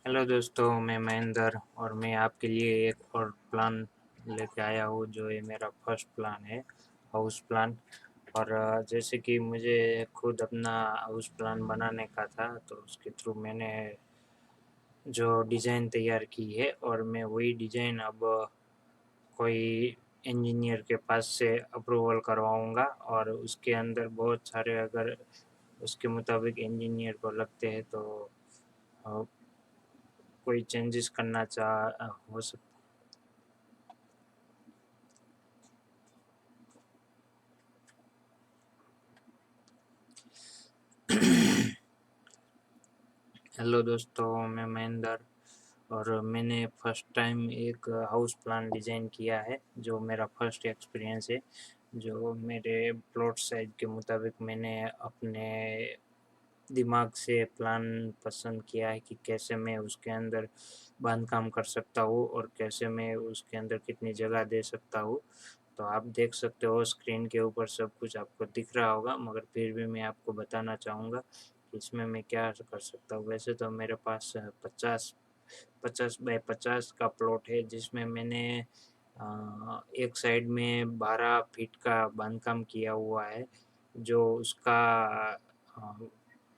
Hello दोस्तों, मैं महेंद्र और मैं आपके लिए एक और प्लान लेके आया हूँ। जो ये मेरा फर्स्ट प्लान है, हाउस प्लान। और जैसे कि मुझे खुद अपना हाउस प्लान बनाने का था, तो उसके थ्रू मैंने जो डिज़ाइन तैयार की है, और मैं वही डिज़ाइन अब कोई इंजीनियर के पास से अप्रूवल करवाऊँगा। और उसके अंदर बहुत सारे, अगर उसके मुताबिक इंजीनियर को लगते हैं, तो अ, कोई चेंजेस करना हो सकता। हेलो दोस्तों, मैं महेंद्र और मैंने फर्स्ट टाइम एक हाउस प्लान डिज़ाइन किया है, जो मेरा फर्स्ट एक्सपीरियंस है। जो मेरे प्लॉट साइज के मुताबिक मैंने अपने दिमाग से प्लान पसंद किया है कि कैसे मैं उसके अंदर बांधकाम कर सकता हूँ और कैसे मैं उसके अंदर कितनी जगह दे सकता हूँ। तो आप देख सकते हो स्क्रीन के ऊपर सब कुछ आपको दिख रहा होगा, मगर फिर भी मैं आपको बताना चाहूँगा कि इसमें मैं क्या कर सकता हूँ। वैसे तो मेरे पास 50 बाय 50 का प्लॉट है, जिसमें मैंने एक साइड में 12 फीट का बांधकाम किया हुआ है। जो उसका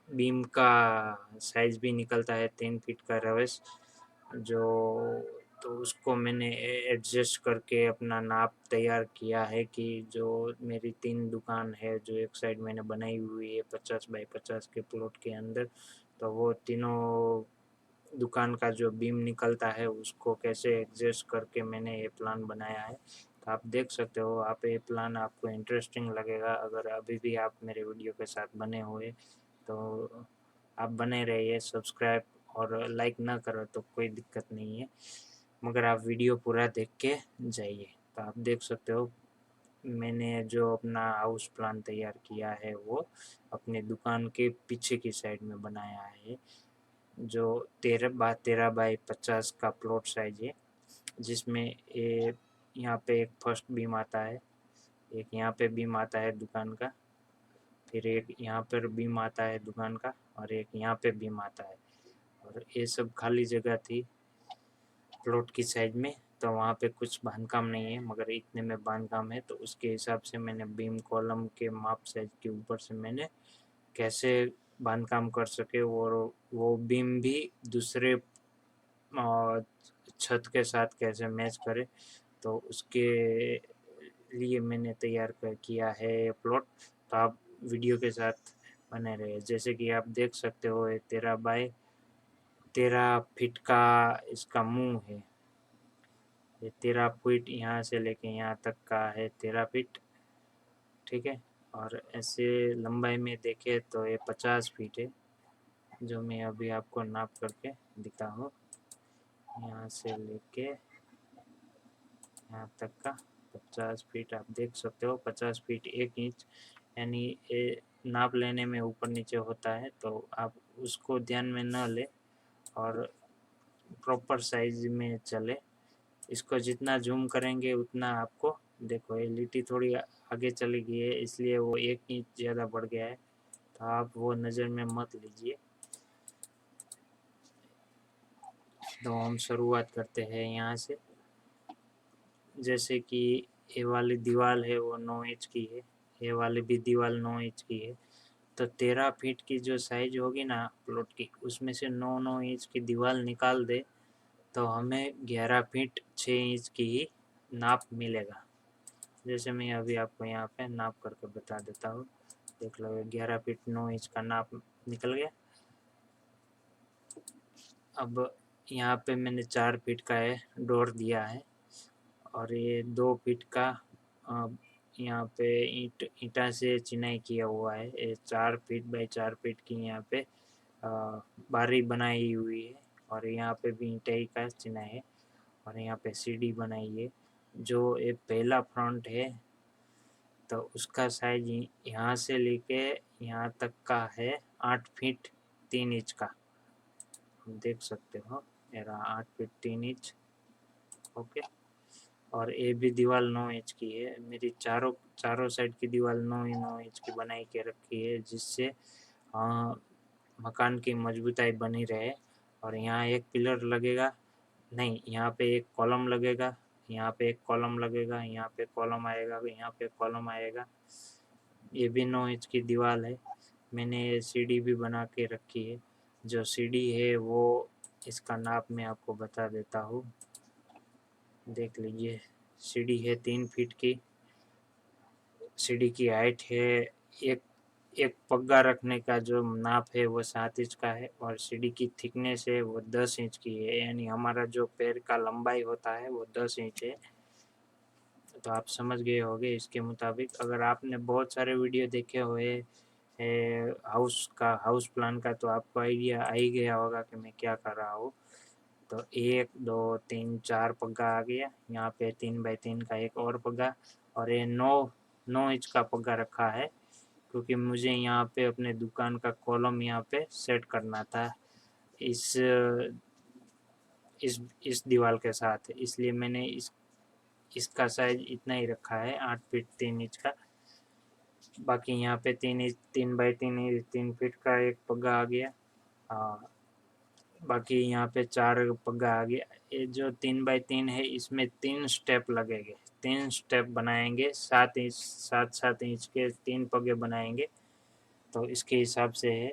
बीम का साइज भी निकलता है 3 फीट का रवेस। जो तो उसको मैंने एडजस्ट करके अपना नाप तैयार किया है कि जो मेरी 3 दुकान है, जो एक साइड मैंने बनाई हुई है 50 बाय 50 के प्लॉट के अंदर, तो वो तीनों दुकान का जो बीम निकलता है उसको कैसे एडजस्ट करके मैंने ये प्लान बनाया है। तो आप देख सकते हो, आप ये प्लान आपको इंटरेस्टिंग लगेगा। अगर अभी भी आप मेरे वीडियो के साथ बने हुए, तो आप बने रहिए। सब्सक्राइब और लाइक ना करो तो कोई दिक्कत नहीं है, मगर आप वीडियो पूरा देख के जाइए। तो आप देख सकते हो, मैंने जो अपना हाउस प्लान तैयार किया है वो अपनी दुकान के पीछे की साइड में बनाया है। जो 13 बाय 50 का प्लॉट साइज है, जिसमें यहाँ पे एक फर्स्ट बीम आता है, एक यहाँ पे बीम आता है दुकान का, फिर एक यहाँ पर बीम आता है दुकान का, और एक यहाँ पे बीम आता है। और ये सब खाली जगह थी प्लॉट की साइड में, तो वहाँ पे कुछ बांधकाम नहीं है, मगर इतने में बांधकाम है। तो उसके हिसाब से मैंने बीम कॉलम के माप साइज के ऊपर से मैंने कैसे बांधकाम कर सके, और वो बीम भी दूसरे छत के साथ कैसे मैच करे, तो उसके लिए मैंने तैयार किया है ये प्लॉट। तो आप वीडियो के साथ बने रहे। जैसे कि आप देख सकते हो, ये 13 बाय 13 फीट का इसका मुंह है। ये 13 फीट यहाँ से लेके यहाँ तक का है, 13 फीट। ठीक है। और ऐसे लंबाई में देखे तो ये 50 फीट है, जो मैं अभी आपको नाप करके दिखा हूँ। यहाँ से लेके यहाँ तक का 50 फीट, आप देख सकते हो। 50 फीट 1 इंच, यानी ये नाप लेने में ऊपर नीचे होता है, तो आप उसको ध्यान में न ले और प्रॉपर साइज में चले। इसको जितना जूम करेंगे उतना आपको, देखो ये लिटी थोड़ी आगे चली गई है, इसलिए वो 1 इंच ज़्यादा बढ़ गया है। तो आप वो नज़र में मत लीजिए। तो हम शुरुआत करते हैं यहाँ से। जैसे कि ये वाली दीवार है वो 9 इंच की है, ये वाली भी दीवार 9 इंच की है। तो 13 फीट की जो साइज होगी ना प्लॉट की, उसमें से 9 9 इंच की दीवार निकाल दे, तो हमें 11 फीट 6 इंच की ही नाप मिलेगा। जैसे मैं अभी आपको यहाँ पे नाप करके बता देता हूँ। देख लो, 11 फीट 9 इंच का नाप निकल गया। अब यहाँ पे मैंने 4 फीट का है डोर दिया है, और ये 2 फीट का यहाँ पे ईंटा से चिनाई किया हुआ है। ये 4 फीट बाय 4 फीट की यहाँ पे बारी बनाई हुई है, और यहाँ पे भी ईंटे ही का चिनाई है, और यहाँ पे सीढ़ी बनाई है। जो ये पहला फ्रंट है, तो उसका साइज यहाँ से लेके यहाँ तक का है 8 फीट 3 इंच का। देख सकते हो, मेरा 8 फीट 3 इंच। ओके। और ये भी दीवार 9 इंच की है। मेरी चारों चारों साइड की दीवार 9 9 इंच की बनाई के रखी है, जिससे मकान की मजबूताई बनी रहे और यहाँ एक पिलर लगेगा, नहीं यहाँ पे एक कॉलम लगेगा, यहाँ पे एक कॉलम लगेगा, यहाँ पे कॉलम आएगा, यहाँ पे कॉलम आएगा। ये भी 9 इंच की दीवार है। मैंने ये सीढ़ी भी बना के रखी है। जो सीढ़ी है वो इसका नाप मैं आपको बता देता हूँ, देख लीजिए। सीढ़ी है 3 फीट की। सीढ़ी की हाइट है, एक एक पग्गा रखने का जो नाप है वो 7 इंच का है, और सीढ़ी की थिकनेस है वो 10 इंच की है, यानी हमारा जो पैर का लंबाई होता है वो 10 इंच है। तो आप समझ गए होंगे इसके मुताबिक। अगर आपने बहुत सारे वीडियो देखे हुए हाउस प्लान का, तो आपको आइडिया आ ही गया होगा कि मैं क्या कर रहा हूँ। तो 1 2 3 4 पग्गा आ गया, यहाँ पे 3x3 का एक और पग्गा, और ये 9 इंच का पग्गा रखा है, क्योंकि मुझे यहाँ पे अपने दुकान का कॉलम यहाँ पे सेट करना था इस इस दीवार के साथ, इसलिए मैंने इसका साइज इतना ही रखा है, 8 फीट 3 इंच का। बाकी यहाँ पे 3 फीट का एक पग्गा आ गया। हाँ, बाकी यहाँ पे 4 पग्गा आ गया। ये जो 3x3 है इसमें 3 स्टेप लगेंगे, 3 स्टेप बनाएंगे, 7 इंच के 3 पग्गे बनाएंगे। तो इसके हिसाब से है।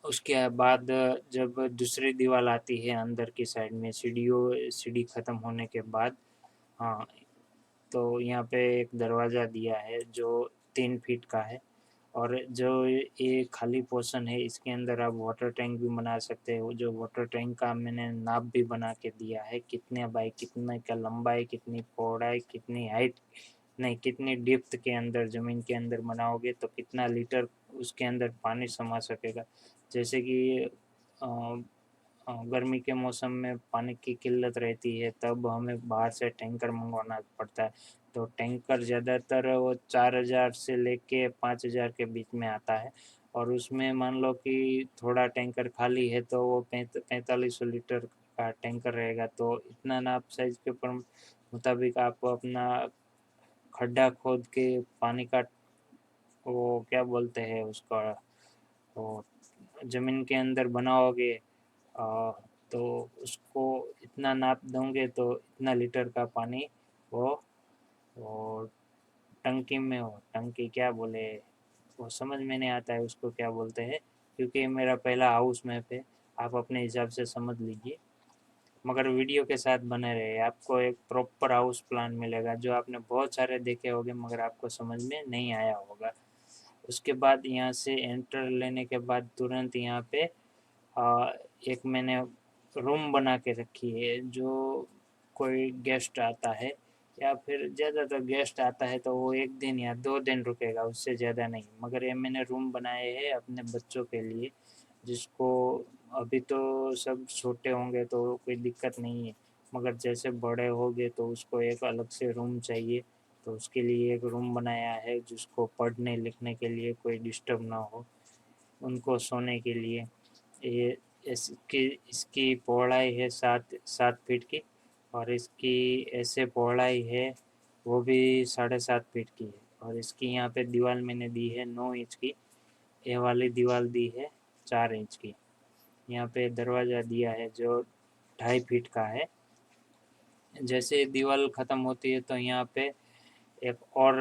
उसके बाद जब दूसरी दीवार आती है अंदर की साइड में, सीढ़ी ख़त्म होने के बाद, हाँ, तो यहाँ पे एक दरवाज़ा दिया है जो 3 फीट का है। और जो ये खाली पोर्शन है इसके अंदर आप वाटर टैंक भी बना सकते हो। जो वाटर टैंक का मैंने नाप भी बना के दिया है, कितने बाई कितने का लंबाई, कितनी चौड़ाई, कितनी हाइट, नहीं कितनी डेप्थ के अंदर ज़मीन के अंदर बनाओगे तो कितना लीटर उसके अंदर पानी समा सकेगा। जैसे कि गर्मी के मौसम में पानी की किल्लत रहती है, तब हमें बाहर से टैंकर मंगवाना पड़ता है। तो टैंकर ज़्यादातर वो 4,000 से लेके 5,000 के बीच में आता है, और उसमें मान लो कि थोड़ा टैंकर खाली है तो वो 4500 लीटर का टैंकर रहेगा। तो इतना नाप साइज़ के ऊपर मुताबिक आप अपना खड्डा खोद के पानी का, वो क्या बोलते हैं उसका, वो ज़मीन के अंदर बनाओगे, अ, तो उसको इतना नाप दोगे तो इतना लीटर का पानी वो वो टंकी में हो, टंकी क्या बोले, वो समझ में नहीं आता है उसको क्या बोलते हैं, क्योंकि मेरा पहला हाउस मैप है। आप अपने हिसाब से समझ लीजिए, मगर वीडियो के साथ बने रहे, आपको एक प्रॉपर हाउस प्लान मिलेगा जो आपने बहुत सारे देखे होंगे मगर आपको समझ में नहीं आया होगा। उसके बाद यहाँ से एंटर लेने के बाद तुरंत यहाँ पे एक मैंने रूम बना के रखी है। जो कोई गेस्ट आता है या फिर ज़्यादातर गेस्ट आता है तो वो 1 दिन या 2 दिन रुकेगा, उससे ज़्यादा नहीं। मगर ये मैंने रूम बनाए हैं अपने बच्चों के लिए, जिसको अभी तो सब छोटे होंगे तो कोई दिक्कत नहीं है, मगर जैसे बड़े होंगे तो उसको एक अलग से रूम चाहिए। तो उसके लिए एक रूम बनाया है जिसको पढ़ने लिखने के लिए कोई डिस्टर्ब ना हो, उनको सोने के लिए। ये इसकी इसकी पौड़ाई है 7 फीट की, और इसकी ऐसे पौड़ाई है वो भी 7.5 फीट की है। और इसकी यहाँ पे दीवार मैंने दी है 9 इंच की, ये वाली दीवार दी है 4 इंच की। यहाँ पे दरवाज़ा दिया है जो 2.5 फीट का है। जैसे दीवार ख़त्म होती है तो यहाँ पे एक और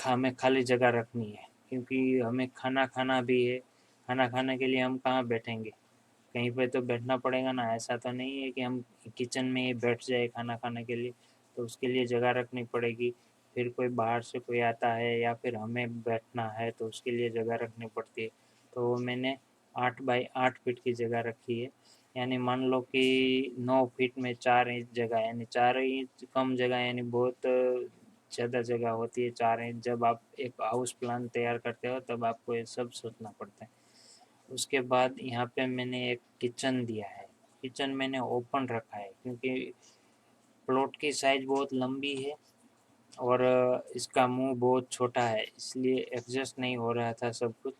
हमें खाली जगह रखनी है, क्योंकि हमें खाना खाना भी है। खाना खाने के लिए हम कहाँ बैठेंगे, कहीं पे तो बैठना पड़ेगा ना। ऐसा तो नहीं है कि हम किचन में ही बैठ जाए खाना खाने के लिए, तो उसके लिए जगह रखनी पड़ेगी। फिर कोई बाहर से कोई आता है या फिर हमें बैठना है तो उसके लिए जगह रखनी पड़ती है। तो वो मैंने 8 बाई 8 फीट की जगह रखी है, यानी मान लो कि 9 फीट में 4 इंच जगह, यानी 4 इंच कम जगह, यानी बहुत ज़्यादा जगह होती है 4 इंच। जब आप एक हाउस प्लान तैयार करते हो तब आपको ये सब सोचना पड़ता है। उसके बाद यहाँ पे मैंने एक किचन दिया है। किचन मैंने ओपन रखा है क्योंकि प्लॉट की साइज़ बहुत लंबी है और इसका मुंह बहुत छोटा है, इसलिए एडजस्ट नहीं हो रहा था सब कुछ।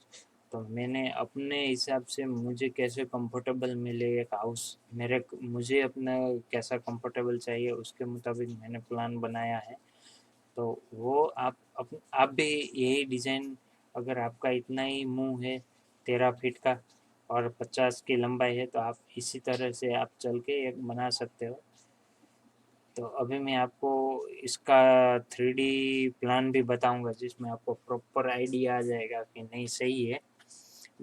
तो मैंने अपने हिसाब से मुझे कैसे कंफर्टेबल मिले एक हाउस, मेरे मुझे अपना कैसा कंफर्टेबल चाहिए उसके मुताबिक मैंने प्लान बनाया है। तो वो आप भी यही डिज़ाइन, अगर आपका इतना ही मुंह है 13 फीट का, और 50 की लंबाई है, तो आप इसी तरह से आप चल के एक बना सकते हो। तो अभी मैं आपको इसका 3D प्लान भी बताऊंगा, जिसमें आपको प्रॉपर आइडिया आ जाएगा कि नहीं सही है।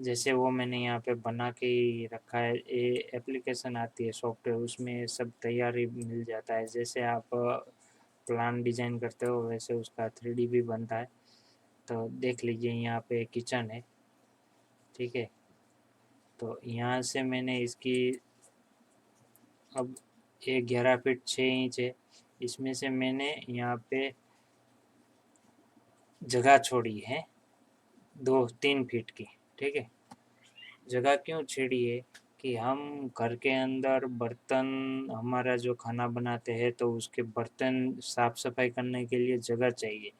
जैसे वो मैंने यहाँ पे बना के ही रखा है, ये एप्लीकेशन आती है सॉफ्टवेयर, उसमें सब तैयारी मिल जाता है। जैसे आप प्लान डिजाइन करते हो वैसे उसका 3D भी बनता है। तो देख लीजिए, यहाँ पे किचन है, ठीक है। तो यहाँ से मैंने इसकी, अब ये 11 फीट 6 इंच है, इसमें से मैंने यहाँ पे जगह छोड़ी है 2-3 फीट की, ठीक है। जगह क्यों छेड़ी है कि हम घर के अंदर बर्तन, हमारा जो खाना बनाते हैं तो उसके बर्तन साफ सफाई करने के लिए जगह चाहिए।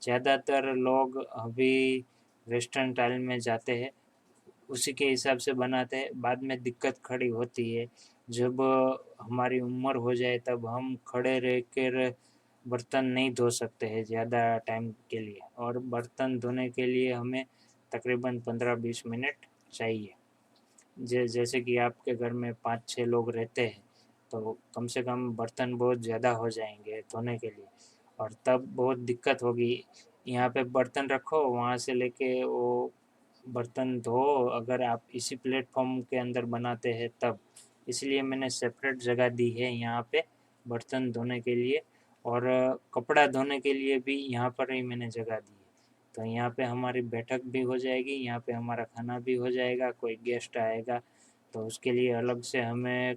ज़्यादातर लोग अभी वेस्टर्न टाइल में जाते हैं, उसी के हिसाब से बनाते हैं। बाद में दिक्कत खड़ी होती है जब हमारी उम्र हो जाए, तब हम खड़े रह कर बर्तन नहीं धो सकते हैं ज़्यादा टाइम के लिए, और बर्तन धोने के लिए हमें तकरीबन 15-20 मिनट चाहिए। जैसे कि आपके घर में 5-6 लोग रहते हैं, तो कम से कम बर्तन बहुत ज़्यादा हो जाएंगे धोने के लिए, और तब बहुत दिक्कत होगी। यहाँ पे बर्तन रखो, वहाँ से लेके वो बर्तन धो, अगर आप इसी प्लेटफॉर्म के अंदर बनाते हैं तब। इसलिए मैंने सेपरेट जगह दी है यहाँ पे बर्तन धोने के लिए, और कपड़ा धोने के लिए भी यहाँ पर ही मैंने जगह दी है। तो यहाँ पे हमारी बैठक भी हो जाएगी, यहाँ पे हमारा खाना भी हो जाएगा। कोई गेस्ट आएगा तो उसके लिए अलग से हमें,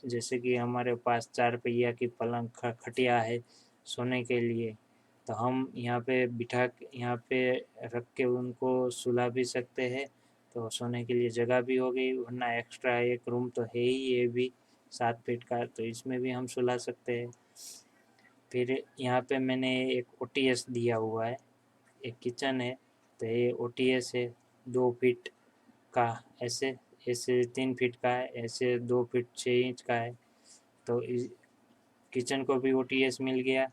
जैसे कि हमारे पास 4 पहिया की पलंग खटिया है सोने के लिए, तो हम यहाँ पे बिठा के, यहाँ पे रख के उनको सुला भी सकते हैं। तो सोने के लिए जगह भी हो गई, वरना एक्स्ट्रा एक रूम तो है ही ये भी 7 फीट का, तो इसमें भी हम सुला सकते हैं। फिर यहाँ पे मैंने एक ओटीएस दिया हुआ है, एक किचन है, तो ये ओटीएस है 2 फीट का, ऐसे ऐसे 3 फीट का है, ऐसे 2 फीट 6 इंच का है। तो किचन को भी ओटीएस मिल गया,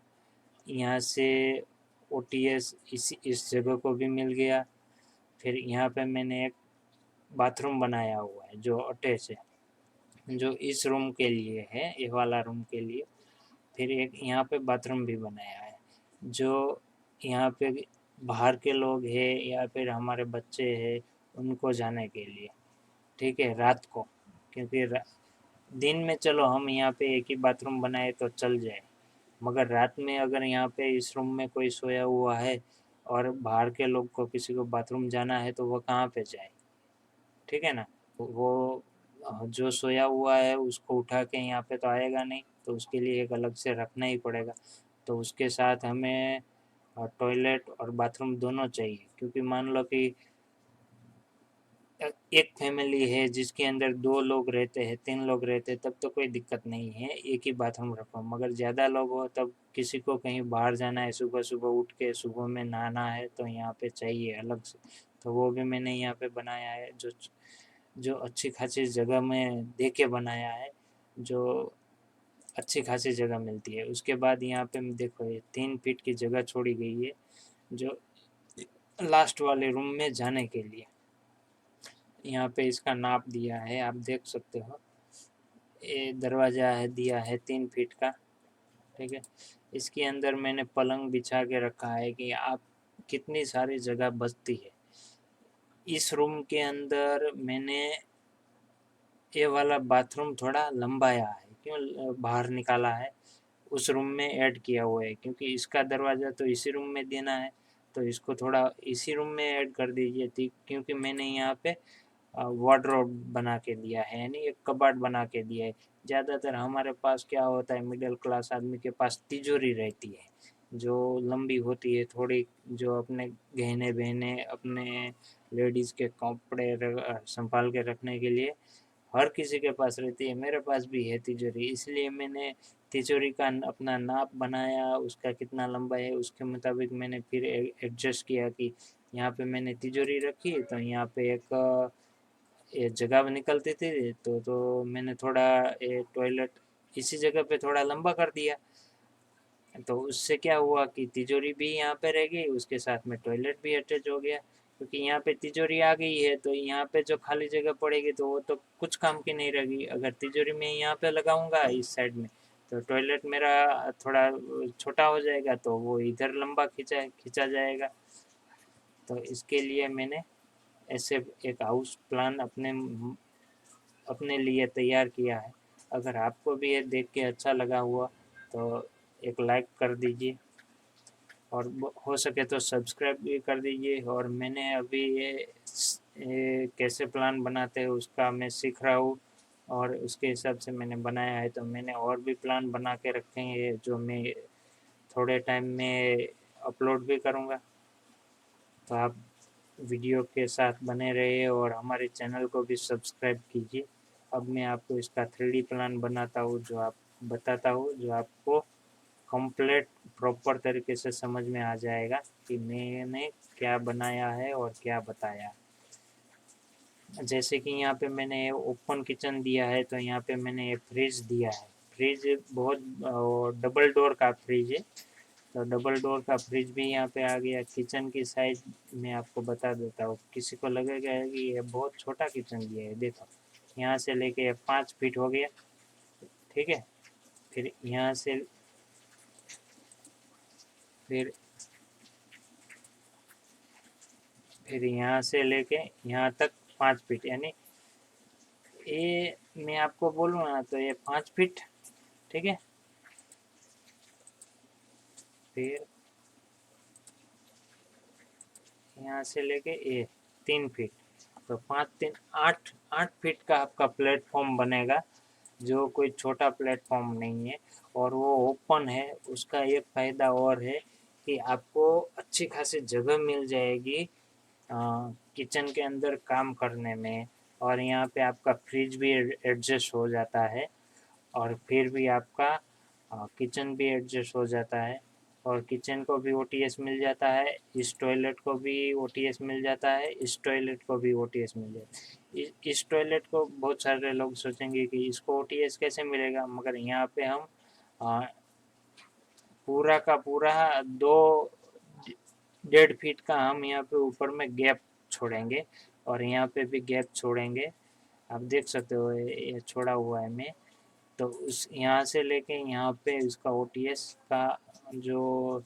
यहाँ से ओटीएस इस जगह को भी मिल गया। फिर यहाँ पे मैंने एक बाथरूम बनाया हुआ है जो अटैच है, जो इस रूम के लिए है, ये वाला रूम के लिए। फिर एक यहाँ पे बाथरूम भी बनाया है, जो यहाँ पे बाहर के लोग हैं या फिर हमारे बच्चे हैं उनको जाने के लिए, ठीक है, रात को। क्योंकि दिन में चलो हम यहाँ पे एक ही बाथरूम बनाए तो चल जाए, मगर रात में अगर यहाँ पे इस रूम में कोई सोया हुआ है और बाहर के लोग को किसी को बाथरूम जाना है, तो वो कहाँ पे जाए, ठीक है ना। वो जो सोया हुआ है उसको उठा के यहाँ पे तो आएगा नहीं, तो उसके लिए एक अलग से रखना ही पड़ेगा। तो उसके साथ हमें टॉयलेट और बाथरूम दोनों चाहिए, क्योंकि मान लो कि एक फैमिली है जिसके अंदर 2 लोग रहते हैं, 3 लोग रहते हैं, तब तो कोई दिक्कत नहीं है, एक ही बाथरूम रखो। मगर ज़्यादा लोग हो, तब किसी को कहीं बाहर जाना है, सुबह सुबह उठ के सुबह में नहाना है, तो यहाँ पे चाहिए अलग से। तो वो भी मैंने यहाँ पे बनाया है, जो जो अच्छी खासी जगह में दे के बनाया है, जो अच्छी खासी जगह मिलती है। उसके बाद यहाँ पे देखो, ये 3 फीट की जगह छोड़ी गई है, जो लास्ट वाले रूम में जाने के लिए। यहाँ पे इसका नाप दिया है, आप देख सकते हो। ये दरवाज़ा है, दिया है 3 फीट का, ठीक है। इसके अंदर मैंने पलंग बिछा के रखा है कि आप कितनी सारी जगह बचती है। इस रूम के अंदर मैंने ये वाला बाथरूम थोड़ा लंबाया है, क्यों बाहर निकाला है, उस रूम में ऐड किया हुआ है, क्योंकि इसका दरवाज़ा तो इसी रूम में देना है, तो इसको थोड़ा इसी रूम में ऐड कर दीजिए थी, क्योंकि मैंने यहाँ पे वार्डरोब बना के दिया है, यानी एक कबाड़ बना के दिया है। ज़्यादातर हमारे पास क्या होता है, मिडिल क्लास आदमी के पास तिजोरी रहती है जो लंबी होती है थोड़ी, जो अपने गहने बहने, अपने लेडीज़ के कपड़े संभाल के रखने के लिए हर किसी के पास रहती है। मेरे पास भी है तिजोरी, इसलिए मैंने तिजोरी का अपना नाप बनाया, उसका कितना लंबा है उसके मुताबिक मैंने फिर एडजस्ट किया कि यहाँ पे मैंने तिजोरी रखी, तो यहाँ पे एक ये जगह निकलती थी, तो मैंने थोड़ा ये टॉयलेट इसी जगह पे थोड़ा लंबा कर दिया। तो उससे क्या हुआ कि तिजोरी भी यहाँ पे रह गई, उसके साथ में टॉयलेट भी अटैच हो गया। क्योंकि यहाँ पे तिजोरी आ गई है, तो यहाँ पे जो खाली जगह पड़ेगी तो वो तो कुछ काम की नहीं रहेगी। अगर तिजोरी में यहाँ पे लगाऊंगा इस साइड में, तो टॉयलेट मेरा थोड़ा छोटा हो जाएगा, तो वो इधर लंबा खींचा खींचा जाएगा। तो इसके लिए मैंने ऐसे एक हाउस प्लान अपने लिए तैयार किया है। अगर आपको भी ये देख के अच्छा लगा हुआ तो एक लाइक कर दीजिए, और हो सके तो सब्सक्राइब भी कर दीजिए। और मैंने अभी ये कैसे प्लान बनाते हैं उसका मैं सीख रहा हूँ, और उसके हिसाब से मैंने बनाया है। तो मैंने और भी प्लान बना के रखे हैं जो मैं थोड़े टाइम में अपलोड भी करूँगा। तो आप वीडियो के साथ बने रहिए और हमारे चैनल को भी सब्सक्राइब कीजिए। अब मैं आपको इसका 3D प्लान बनाता हूँ, जो आप बताता हूँ, जो आपको कंप्लीट प्रॉपर तरीके से समझ में आ जाएगा कि मैंने क्या बनाया है और क्या बताया। जैसे कि यहाँ पे मैंने ओपन किचन दिया है, तो यहाँ पे मैंने ये फ्रिज दिया है। फ्रिज बहुत डबल डोर का फ्रिज है, तो डबल डोर का फ्रिज भी यहाँ पे आ गया। किचन की साइज मैं आपको बता देता हूँ, किसी को लगेगा कि ये बहुत छोटा किचन दिया है। देखो, यहाँ से लेके 5 फीट हो गया, ठीक है। फिर यहाँ से फिर फिर यहाँ से लेके यहाँ तक 5 फीट, यानी ये मैं आपको बोलूँ ना तो ये 5 फीट, ठीक है। फिर यहाँ से लेके ये 3 फीट, तो 5 3 8 8 फीट का आपका प्लेटफॉर्म बनेगा, जो कोई छोटा प्लेटफॉर्म नहीं है। और वो ओपन है। उसका एक फ़ायदा और है कि आपको अच्छी खासी जगह मिल जाएगी किचन के अंदर काम करने में। और यहाँ पे आपका फ्रिज भी एडजस्ट हो जाता है, और फिर भी आपका किचन भी एडजस्ट हो जाता है, और किचन को भी ओटीएस मिल जाता है, इस टॉयलेट को भी ओटीएस मिल जाता है, इस टॉयलेट को भी ओटीएस मिल जाता है। इस टॉयलेट को बहुत सारे लोग सोचेंगे कि इसको ओटीएस कैसे मिलेगा, मगर यहाँ पे हम आ, पूरा का पूरा 2 1.5 फीट का हम यहाँ पे ऊपर में गैप छोड़ेंगे, और यहाँ पे भी गैप छोड़ेंगे। आप देख सकते हो ये छोड़ा हुआ है मैं। तो उस यहाँ से लेके यहाँ पे इसका ओटीएस का जो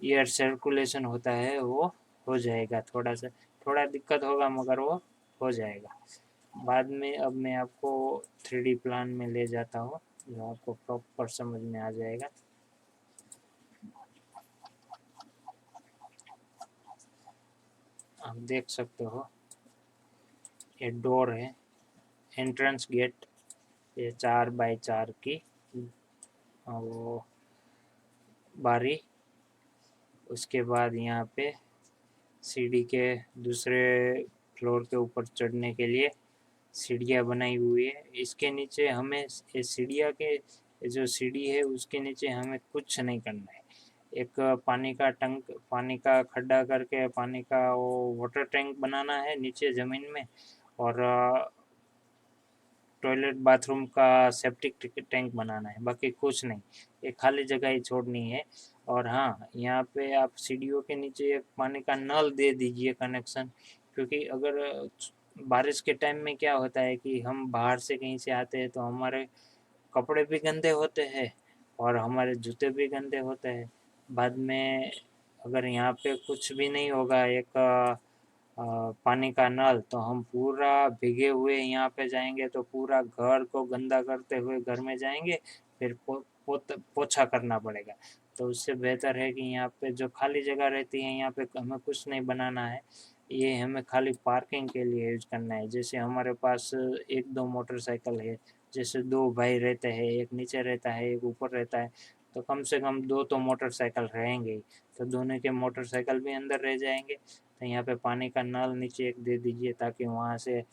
एयर सर्कुलेशन होता है वो हो जाएगा। थोड़ा सा थोड़ा दिक्कत होगा, मगर वो हो जाएगा बाद में। अब मैं आपको 3D प्लान में ले जाता हूँ, जो आपको प्रॉपर समझ में आ जाएगा। आप देख सकते हो ये डोर है, एंट्रेंस गेट, ये 4x4 की वो बारी। उसके बाद यहाँ पे सीढ़ी के दूसरे फ्लोर के ऊपर चढ़ने के लिए सीढ़ियाँ बनाई हुई है। इसके नीचे हमें ये सीढ़ियाँ के जो सीढ़ी है उसके नीचे हमें कुछ नहीं करना है। एक पानी का खड्डा करके पानी का वो वाटर टैंक बनाना है नीचे ज़मीन में, और टॉयलेट बाथरूम का सेप्टिक टैंक बनाना है, बाकी कुछ नहीं। ये खाली जगह ही छोड़नी है। और हाँ, यहाँ पे आप सीढ़ियों के नीचे एक पानी का नल दे दीजिए कनेक्शन, क्योंकि अगर बारिश के टाइम में क्या होता है कि हम बाहर से कहीं से आते हैं तो हमारे कपड़े भी गंदे होते हैं और हमारे जूते भी गंदे होते हैं। बाद में अगर यहाँ पे कुछ भी नहीं होगा, एक पानी का नल, तो हम पूरा भीगे हुए यहाँ पे जाएंगे तो पूरा घर को गंदा करते हुए घर में जाएंगे, फिर पोछा करना पड़ेगा। तो उससे बेहतर है कि यहाँ पे जो खाली जगह रहती है यहाँ पे हमें कुछ नहीं बनाना है, ये हमें खाली पार्किंग के लिए यूज करना है। जैसे हमारे पास 1 2 मोटरसाइकिल है, जैसे 2 भाई रहते हैं, एक नीचे रहता है एक ऊपर रहता है, तो कम से कम 2 तो मोटरसाइकिल रहेंगे ही। तो दोनों के मोटरसाइकिल भी अंदर रह जाएंगे। तो यहाँ पे पानी का नल नीचे एक दे दीजिए, ताकि वहाँ से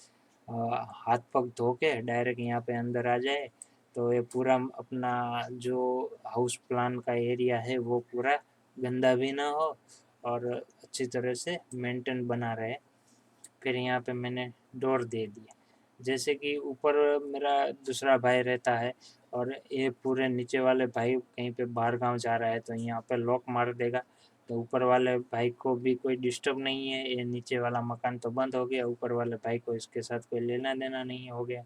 हाथ पग धो के डायरेक्ट यहाँ पे अंदर आ जाए। तो ये पूरा अपना जो हाउस प्लान का एरिया है वो पूरा गंदा भी ना हो और अच्छी तरह से मेंटेन बना रहे। फिर यहाँ पे मैंने डोर दे दिया। जैसे कि ऊपर मेरा दूसरा भाई रहता है और ये पूरे नीचे वाले भाई कहीं पे बाहर गांव जा रहा है, तो यहाँ पे लॉक मार देगा। तो ऊपर वाले भाई को भी कोई डिस्टर्ब नहीं है, ये नीचे वाला मकान तो बंद हो गया, ऊपर वाले भाई को इसके साथ कोई लेना देना नहीं हो गया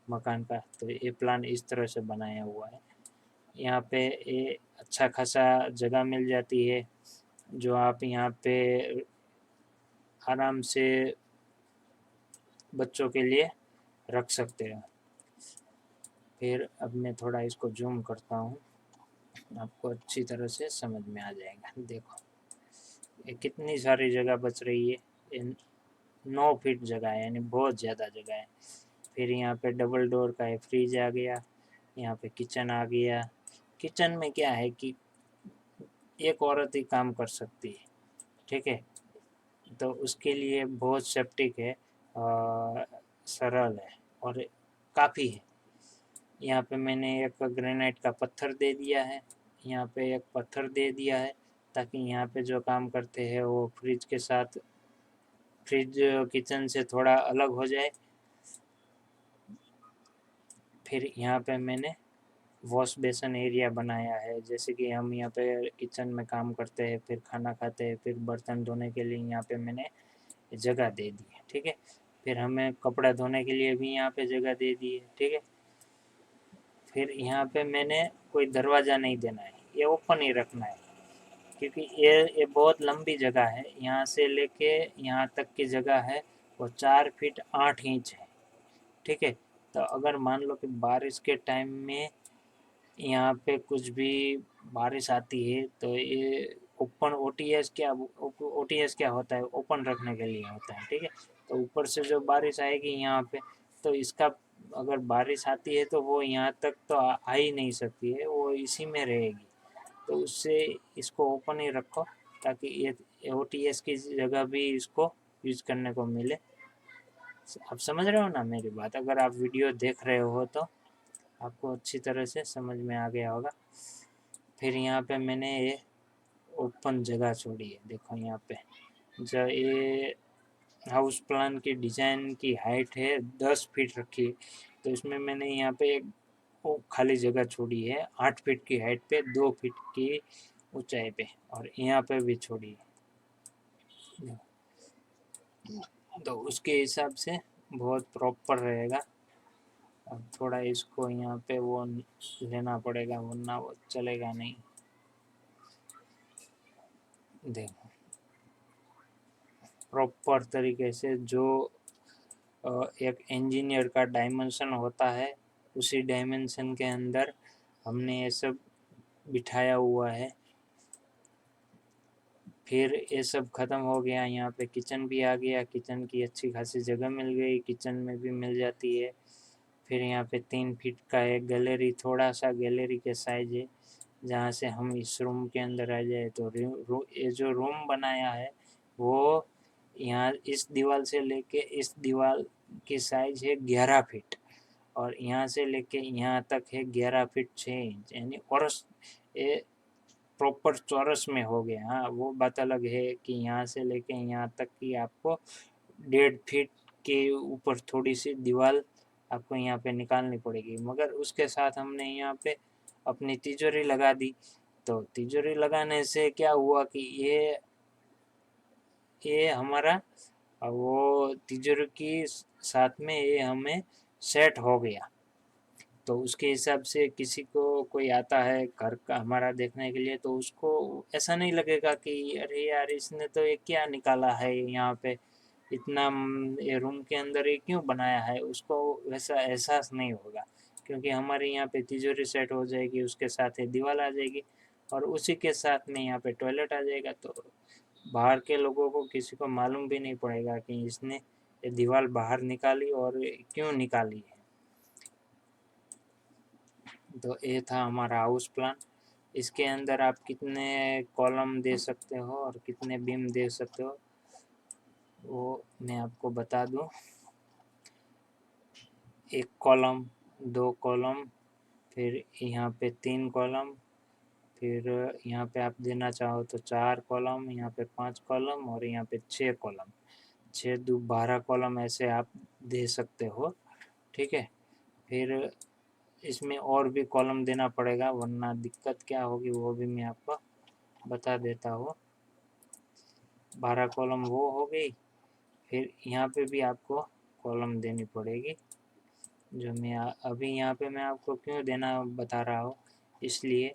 मकान का। तो ये प्लान इस तरह से बनाया हुआ है। यहाँ पे ये अच्छा खासा जगह मिल जाती है जो आप यहाँ पे आराम से बच्चों के लिए रख सकते हैं। फिर अब मैं थोड़ा इसको जूम करता हूँ, आपको अच्छी तरह से समझ में आ जाएगा। देखो ये कितनी सारी जगह बच रही है, ये 9 फीट जगह है, यानी बहुत ज़्यादा जगह है। फिर यहाँ पे डबल डोर का है फ्रिज आ गया, यहाँ पे किचन आ गया। किचन में क्या है कि एक औरत ही काम कर सकती है, ठीक है, तो उसके लिए बहुत सेप्टिक है, सरल है और काफ़ी है। यहाँ पे मैंने एक ग्रेनाइट का पत्थर दे दिया है, यहाँ पे एक पत्थर दे दिया है ताकि यहाँ पे जो काम करते हैं वो फ्रिज के साथ, फ्रिज किचन से थोड़ा अलग हो जाए। फिर यहाँ पे मैंने वॉश बेसन एरिया बनाया है, जैसे कि हम यहाँ पे किचन में काम करते हैं, फिर खाना खाते हैं, फिर बर्तन धोने के लिए यहाँ पे मैंने जगह दे दी है, ठीक है। फिर हमें कपड़ा धोने के लिए भी यहाँ पे जगह दे दी है, ठीक है। फिर यहाँ पे मैंने कोई दरवाज़ा नहीं देना है, ये ओपन ही रखना है, क्योंकि ये बहुत लंबी जगह है। यहाँ से लेके यहाँ तक की जगह है वो 4 फीट 8 इंच है, ठीक है। तो अगर मान लो कि बारिश के टाइम में यहाँ पे कुछ भी बारिश आती है तो ये ओपन ओटीएस क्या होता है, ओपन रखने के लिए होता है, ठीक है। तो ऊपर से जो बारिश आएगी यहाँ पे, तो इसका अगर बारिश आती है तो वो यहाँ तक तो आ ही नहीं सकती है, वो इसी में रहेगी। तो उससे इसको ओपन ही रखो ताकि ये ओटीएस की जगह भी इसको यूज करने को मिले। आप समझ रहे हो ना मेरी बात? अगर आप वीडियो देख रहे हो तो आपको अच्छी तरह से समझ में आ गया होगा। फिर यहाँ पे मैंने ये ओपन जगह छोड़ी है, देखो यहाँ पे जो ये हाउस प्लान की डिज़ाइन की हाइट है 10 फीट रखी है, तो इसमें मैंने यहाँ पे एक वो खाली जगह छोड़ी है 8 फीट की हाइट पे, 2 फीट की ऊंचाई पे, और यहाँ पे भी छोड़ी है। तो उसके हिसाब से बहुत प्रॉपर रहेगा। अब थोड़ा इसको यहाँ पे वो लेना पड़ेगा वरना वो चलेगा नहीं। देखो प्रॉपर तरीके से जो एक इंजीनियर का डायमेंशन होता है उसी डायमेंशन के अंदर हमने ये सब बिठाया हुआ है। फिर ये सब ख़त्म हो गया, यहाँ पे किचन भी आ गया, किचन की अच्छी खासी जगह मिल गई, किचन में भी मिल जाती है। फिर यहाँ पे 3 फीट का एक गैलरी, थोड़ा सा गैलरी के साइज है जहाँ से हम इस रूम के अंदर आ जाए। तो ये जो रूम बनाया है वो यहाँ इस दीवार से लेके इस दीवार की साइज है 11 फीट, और यहाँ से लेके यहाँ तक है 11 फीट 6 इंच, यानी और ये प्रॉपर चौरस में हो गया। हाँ वो बात अलग है कि यहाँ से लेके यहाँ तक की आपको 1.5 फीट के ऊपर थोड़ी सी दीवार आपको यहाँ पे निकालनी पड़ेगी, मगर उसके साथ हमने यहाँ पे अपनी तिजोरी लगा दी। तो तिजोरी लगाने से क्या हुआ कि ये हमारा वो तिजोरी की साथ में ये हमें सेट हो गया। तो उसके हिसाब से किसी को कोई आता है घर का हमारा देखने के लिए तो उसको ऐसा नहीं लगेगा कि अरे यार इसने तो ये क्या निकाला है यहाँ पे, इतना ये रूम के अंदर ये क्यों बनाया है, उसको वैसा एहसास नहीं होगा, क्योंकि हमारे यहाँ पे तिजोरी सेट हो जाएगी, उसके साथ ये दीवार आ जाएगी और उसी के साथ में यहाँ पे टॉयलेट आ जाएगा। तो बाहर के लोगों को किसी को मालूम भी नहीं पड़ेगा कि इसने ये दीवार बाहर निकाली और क्यों निकाली है। तो ये था हमारा हाउस प्लान। इसके अंदर आप कितने कॉलम दे सकते हो और कितने बीम दे सकते हो वो मैं आपको बता दूं। 1 कॉलम, 2 कॉलम, फिर यहाँ पे 3 कॉलम, फिर यहाँ पे आप देना चाहो तो 4 कॉलम, यहाँ पे 5 कॉलम और यहाँ पे 6 कॉलम, 6 2 12 कॉलम ऐसे आप दे सकते हो, ठीक है। फिर इसमें और भी कॉलम देना पड़ेगा वरना दिक्कत क्या होगी वो भी मैं आपको बता देता हूँ। 12 कॉलम वो हो गई। फिर यहाँ पे भी आपको कॉलम देनी पड़ेगी, जो मैं अभी यहाँ पे मैं आपको क्यों देना बता रहा हूँ, इसलिए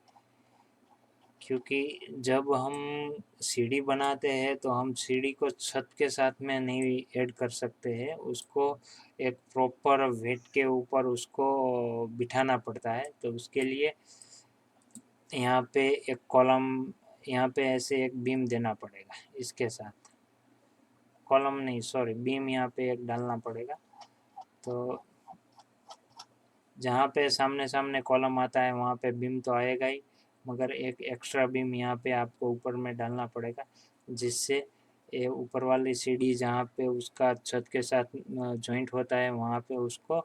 क्योंकि जब हम सीढ़ी बनाते हैं तो हम सीढ़ी को छत के साथ में नहीं ऐड कर सकते हैं, उसको एक प्रॉपर वेट के ऊपर उसको बिठाना पड़ता है। तो उसके लिए यहाँ पे एक कॉलम, यहाँ पे ऐसे एक बीम देना पड़ेगा इसके साथ, कॉलम नहीं सॉरी बीम यहाँ पे एक डालना पड़ेगा। तो जहाँ पे सामने सामने कॉलम आता है वहाँ पे बीम तो आएगा ही, मगर एक एक्स्ट्रा बीम यहाँ पे आपको ऊपर में डालना पड़ेगा, जिससे ये ऊपर वाली सीढ़ी जहाँ पे उसका छत के साथ जॉइंट होता है वहाँ पे उसको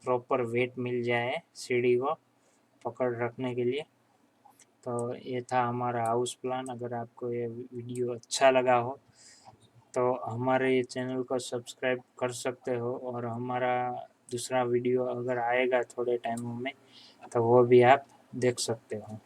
प्रॉपर वेट मिल जाए सीढ़ी को पकड़ रखने के लिए। तो ये था हमारा हाउस प्लान। अगर आपको ये वीडियो अच्छा लगा हो तो हमारे ये चैनल को सब्सक्राइब कर सकते हो, और हमारा दूसरा वीडियो अगर आएगा थोड़े टाइमों में तो वो भी आप देख सकते हो।